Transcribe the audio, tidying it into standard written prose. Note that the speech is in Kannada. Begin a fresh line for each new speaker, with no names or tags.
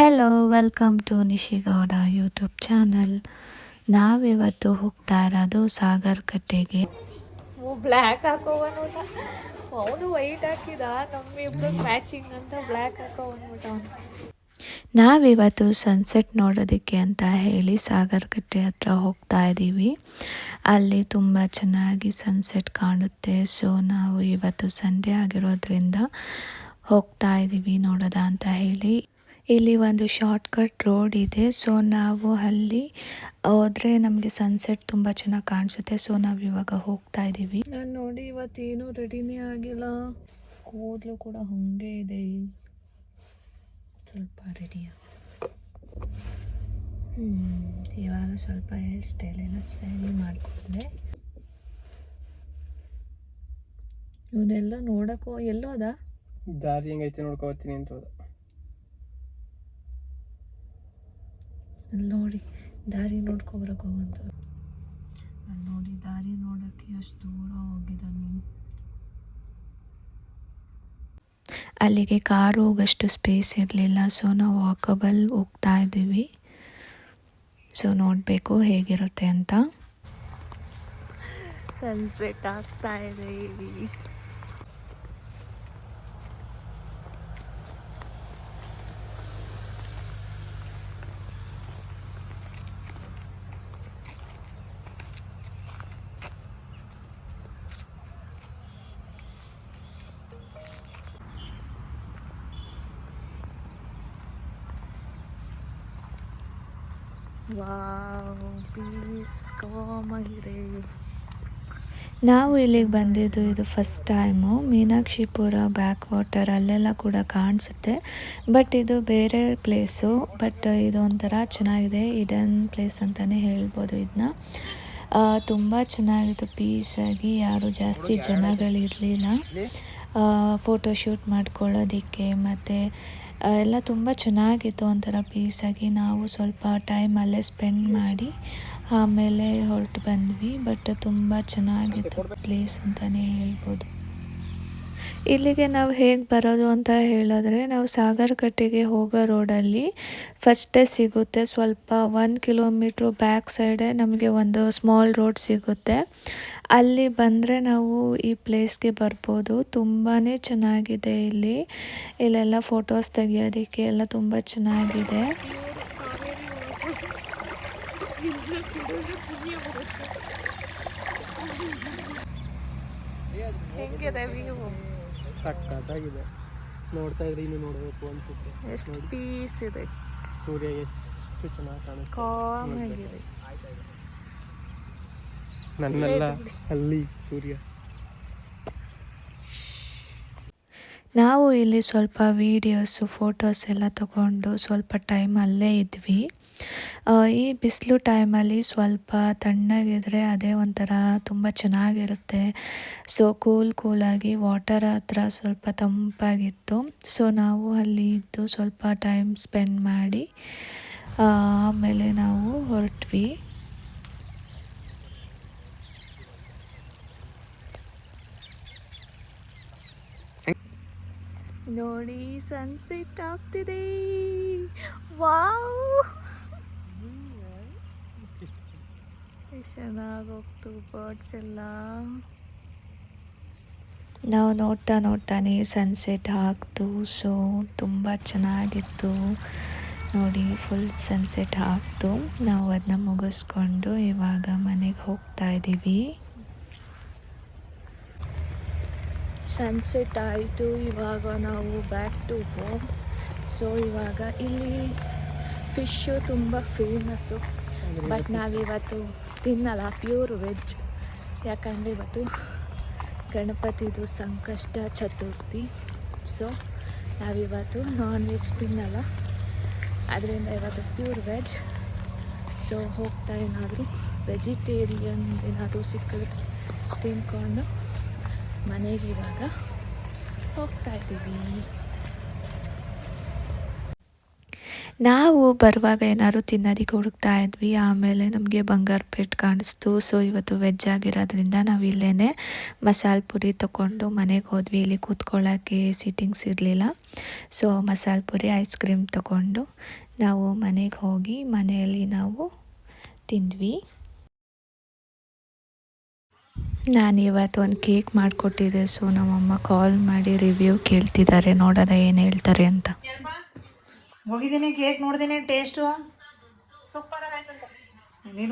Hello, welcome to Nishi Gowda YouTube channel. ನಾವಿವತ್ತು ಹೋಗ್ತಾ ಇರೋದು ಸಾಗರ್ ಕಟ್ಟೆಗೆ.
ಬ್ಲ್ಯಾಕ್ ಹಾಕೋವನ್ಬಿಟ್ಟ, ಅವನು ವೈಟ್ ಹಾಕಿದ, ನಮ್ಮಿಬ್ರು ಮ್ಯಾಚಿಂಗ್ ಅಂತ ಬ್ಲ್ಯಾಕ್ ಹಾಕೋವನ್ಬಿಟ್ಟ ಅವನು.
ನಾವಿವತ್ತು ಸನ್ಸೆಟ್ ನೋಡೋದಕ್ಕೆ ಅಂತ ಹೇಳಿ ಸಾಗರ್ ಕಟ್ಟೆ ಹತ್ರ ಹೋಗ್ತಾ ಇದ್ದೀವಿ. ಅಲ್ಲಿ ತುಂಬ ಚೆನ್ನಾಗಿ ಸನ್ಸೆಟ್ ಕಾಣುತ್ತೆ. ಸೊ ನಾವು ಇವತ್ತು ಸಂಡೇ ಆಗಿರೋದ್ರಿಂದ ಹೋಗ್ತಾ ಇದ್ದೀವಿ ನೋಡೋದ ಅಂತ ಹೇಳಿ. ಇಲ್ಲಿ ಒಂದು ಶಾರ್ಟ್ಕಟ್ ರೋಡ್ ಇದೆ. ಸೊ ನಾವು ಅಲ್ಲಿ ಹೋದರೆ ನಮಗೆ ಸನ್ಸೆಟ್ ತುಂಬ ಚೆನ್ನಾಗಿ ಕಾಣಿಸುತ್ತೆ. ಸೊ ನಾವು ಇವಾಗ ಹೋಗ್ತಾ ಇದ್ದೀವಿ.
ನಾನು ನೋಡಿ ಇವತ್ತೇನು ರೆಡಿನೇ ಆಗಿಲ್ಲ, ಕೂದಲು ಕೂಡ ಹಂಗೆ ಇದೆ. ಸ್ವಲ್ಪ ರೆಡಿಯ
ಇವಾಗ ಸ್ವಲ್ಪ ಹೇರ್ ಸ್ಟೈಲ್ ಎಲ್ಲ ಸರಿ ಮಾಡಿಕೊಂಡೆ.
ಇವನ್ನೆಲ್ಲ ನೋಡಕ್ಕೋ ಎಲ್ಲೋದ
ದಾರಿ ಹೆಂಗೈತೆ ನೋಡ್ಕೋತೀನಿ ಅಂತ ಹೋದ.
ಅಲ್ಲಿ ನೋಡಿ ದಾರಿ ನೋಡ್ಕೊಬರಕ್ಕೆ ಹೋಗಂತ. ಅಲ್ಲಿ ನೋಡಿ ದಾರಿ ನೋಡೋಕ್ಕೆ ಅಷ್ಟು ದೂರ ಹೋಗಿದ್ದಾನೆ. ಅಲ್ಲಿಗೆ ಕಾರು ಹೋಗಷ್ಟು ಸ್ಪೇಸ್ ಇರಲಿಲ್ಲ. ಸೊ ನಾವು ವಾಕಬಲ್ ಹೋಗ್ತಾ ಇದ್ದೀವಿ. ಸೊ ನೋಡಬೇಕು ಹೇಗಿರುತ್ತೆ ಅಂತ.
ಸನ್ಸೆಟ್ ಆಗ್ತಾ ಇದೆ ಇಲ್ಲಿ. ವಾವ್, ಪೀಸ್ ಕಾಮ್ ಆಗಿದೆ.
ನಾವು ಇಲ್ಲಿಗೆ ಬಂದಿದ್ದು ಇದು first time. Meenakshipura back water ಅಲ್ಲೆಲ್ಲ ಕೂಡ ಕಾಣಿಸುತ್ತೆ, ಬಟ್ ಇದು ಬೇರೆ ಪ್ಲೇಸು. ಬಟ್ ಇದು ಒಂಥರ ಚೆನ್ನಾಗಿದೆ, ಇಡನ್ ಪ್ಲೇಸ್ ಅಂತಲೇ ಹೇಳ್ಬೋದು ಇದನ್ನ. ತುಂಬ ಚೆನ್ನಾಗಿತ್ತು, ಪೀಸಾಗಿ. ಯಾರು ಜಾಸ್ತಿ ಜನಗಳಿರಲಿಲ್ಲ ಫೋಟೋಶೂಟ್ ಮಾಡ್ಕೊಳ್ಳೋದಕ್ಕೆ. ಮತ್ತು ಎಲ್ಲ ತುಂಬ ಚೆನ್ನಾಗಿತ್ತು, ಒಂಥರ ಪೀಸಾಗಿ. ನಾವು ಸ್ವಲ್ಪ ಟೈಮ್ ಅಲ್ಲೇ ಸ್ಪೆಂಡ್ ಮಾಡಿ ಆಮೇಲೆ ಹೊರಟು ಬಂದ್ವಿ. ಬಟ್ ತುಂಬ ಚೆನ್ನಾಗಿತ್ತು ಪ್ಲೇಸ್ ಅಂತಲೇ ಹೇಳ್ಬೋದು. ಇಲ್ಲಿಗೆ ನಾವು ಹೇಗೆ ಬರೋದು ಅಂತ ಹೇಳಿದ್ರೆ, ನಾವು ಸಾಗರ್ ಕಟ್ಟೆಗೆ ಹೋಗೋ ರೋಡಲ್ಲಿ ಫಸ್ಟೇ ಸಿಗುತ್ತೆ. ಸ್ವಲ್ಪ 1 ಕಿಲೋಮೀಟ್ರು ಬ್ಯಾಕ್ ಸೈಡೇ ನಮಗೆ ಒಂದು ಸ್ಮಾಲ್ ರೋಡ್ ಸಿಗುತ್ತೆ. ಅಲ್ಲಿ ಬಂದರೆ ನಾವು ಈ ಪ್ಲೇಸ್ಗೆ ಬರ್ಬೋದು. ತುಂಬಾ ಚೆನ್ನಾಗಿದೆ ಇಲ್ಲಿ. ಇಲ್ಲೆಲ್ಲ ಫೋಟೋಸ್ ತೆಗಿಯೋದಕ್ಕೆ ಎಲ್ಲ ತುಂಬ ಚೆನ್ನಾಗಿದೆ.
ಹೆಂಗಿದೆ ವ್ಯೂ?
ಸಕ್ಕತ್ತಾಗಿದೆ. ನೋಡ್ತಾ ಇದ್ರೆ ಇನ್ನು ನೋಡಬೇಕು ಅನ್ಸುತ್ತೆ.
ಎಷ್ಟು ಪೀಸ್ ಇದೆ,
ಸೂರ್ಯ ಎಷ್ಟು ಚೆನ್ನಾಗಿ ಕಾಣುತ್ತೆ.
ಕಾಮ್ ಆಗಿದೆ.
ನನ್ನೆಲ್ಲ ಅಲ್ಲಿ ಸೂರ್ಯ.
ನಾವು ಇಲ್ಲಿ ಸ್ವಲ್ಪ ವೀಡಿಯೋಸು ಫೋಟೋಸ್ ಎಲ್ಲ ತಗೊಂಡು ಸ್ವಲ್ಪ ಟೈಮ್ ಅಲ್ಲೇ ಇದ್ವಿ. ಈ ಬಿಸಿಲು ಟೈಮಲ್ಲಿ ಸ್ವಲ್ಪ ತಣ್ಣಗಿದ್ರೆ ಅದೇ ಒಂಥರ ತುಂಬ ಚೆನ್ನಾಗಿರುತ್ತೆ. ಸೊ ಕೂಲಾಗಿ ವಾಟರ್ ಹತ್ರ ಸ್ವಲ್ಪ ತಂಪಾಗಿತ್ತು. ಸೊ ನಾವು ಅಲ್ಲಿ ಇದ್ದು ಸ್ವಲ್ಪ ಟೈಮ್ ಸ್ಪೆಂಡ್ ಮಾಡಿ ಆಮೇಲೆ ನಾವು ಹೊರಟ್ವಿ.
ನೋಡಿ ಸನ್ಸೆಟ್ ಆಗ್ತಿದೆ. ವಾವ್, ಚೆನ್ನಾಗಿ ಹೋಗ್ತು ಬರ್ಡ್ಸ್ ಎಲ್ಲ.
ನಾವು ನೋಡ್ತಾನೆ ಸನ್ಸೆಟ್ ಆಗ್ತು. ಸೊ ತುಂಬ ಚೆನ್ನಾಗಿತ್ತು ನೋಡಿ, ಫುಲ್ ಸನ್ಸೆಟ್ ಆಗ್ತು. ನಾವು ಅದನ್ನ ಮುಗಿಸ್ಕೊಂಡು ಇವಾಗ ಮನೆಗೆ ಹೋಗ್ತಾ ಇದ್ದೀವಿ.
ಸನ್ಸೆಟ್ ಆಯಿತು, ಇವಾಗ ನಾವು ಬ್ಯಾಕ್ ಟು ಹೋಮ್. ಸೊ ಇವಾಗ ಇಲ್ಲಿ ಫಿಶ್ಶು ತುಂಬ ಫೇಮಸ್ಸು, ಬಟ್ ನಾವಿವತ್ತು ತಿನ್ನಲ್ಲ, ಪ್ಯೂರ್ ವೆಜ್. ಯಾಕಂದರೆ ಇವತ್ತು ಗಣಪತಿದು ಸಂಕಷ್ಟ ಚತುರ್ಥಿ. ಸೊ ನಾವಿವತ್ತು ನಾನ್ ವೆಜ್ ತಿನ್ನಲ್ಲ, ಅದರಿಂದ ಇವತ್ತು ಪ್ಯೂರ್ ವೆಜ್. ಸೊ ಹೋಗ್ತಾ ಏನಾದರೂ ವೆಜಿಟೇರಿಯನ್ ಏನಾದರೂ ಸಿಕ್ಕಿದ್ರೆ ತಿನ್ಕೊಂಡು ಮನೆಗೆ ಇವಾಗ ಹೋಗ್ತಾ ಇದ್ದೀವಿ.
ನಾವು ಬರುವಾಗ ಏನಾದ್ರು ತಿನ್ನೋದಕ್ಕೆ ಹುಡುಕ್ತಾ ಇದ್ವಿ, ಆಮೇಲೆ ನಮಗೆ ಬಂಗಾರಪೇಟ್ ಕಾಣಿಸ್ತು. ಸೊ ಇವತ್ತು ವೆಜ್ ಆಗಿರೋದ್ರಿಂದ ನಾವು ಇಲ್ಲೇ ಮಸಾಲೆ ಪುರಿ ತೊಗೊಂಡು ಮನೆಗೆ ಹೋದ್ವಿ. ಇಲ್ಲಿ ಕೂತ್ಕೊಳ್ಳೋಕ್ಕೆ ಸೀಟಿಂಗ್ಸ್ ಇರಲಿಲ್ಲ. ಸೊ ಮಸಾಲೆ ಪುರಿ ಐಸ್ ಕ್ರೀಮ್ ತೊಗೊಂಡು ನಾವು ಮನೆಗೆ ಹೋಗಿ ಮನೆಯಲ್ಲಿ ನಾವು ತಿಂದ್ವಿ. ನಾನು ಇವತ್ತು ಒಂದು ಕೇಕ್ ಮಾಡಿಕೊಟ್ಟಿದ್ದೆ. ಸೊ ನಮ್ಮಮ್ಮ ಕಾಲ್ ಮಾಡಿ ರಿವ್ಯೂ ಕೇಳ್ತಿದ್ದಾರೆ, ನೋಡೋದ ಏನು ಹೇಳ್ತಾರೆ ಅಂತ.
ಹೋಗಿದ್ದೀನಿ ಕೇಕ್ ನೋಡಿದ್ದೀನಿ, ಟೇಸ್ಟು ಸೂಪರ್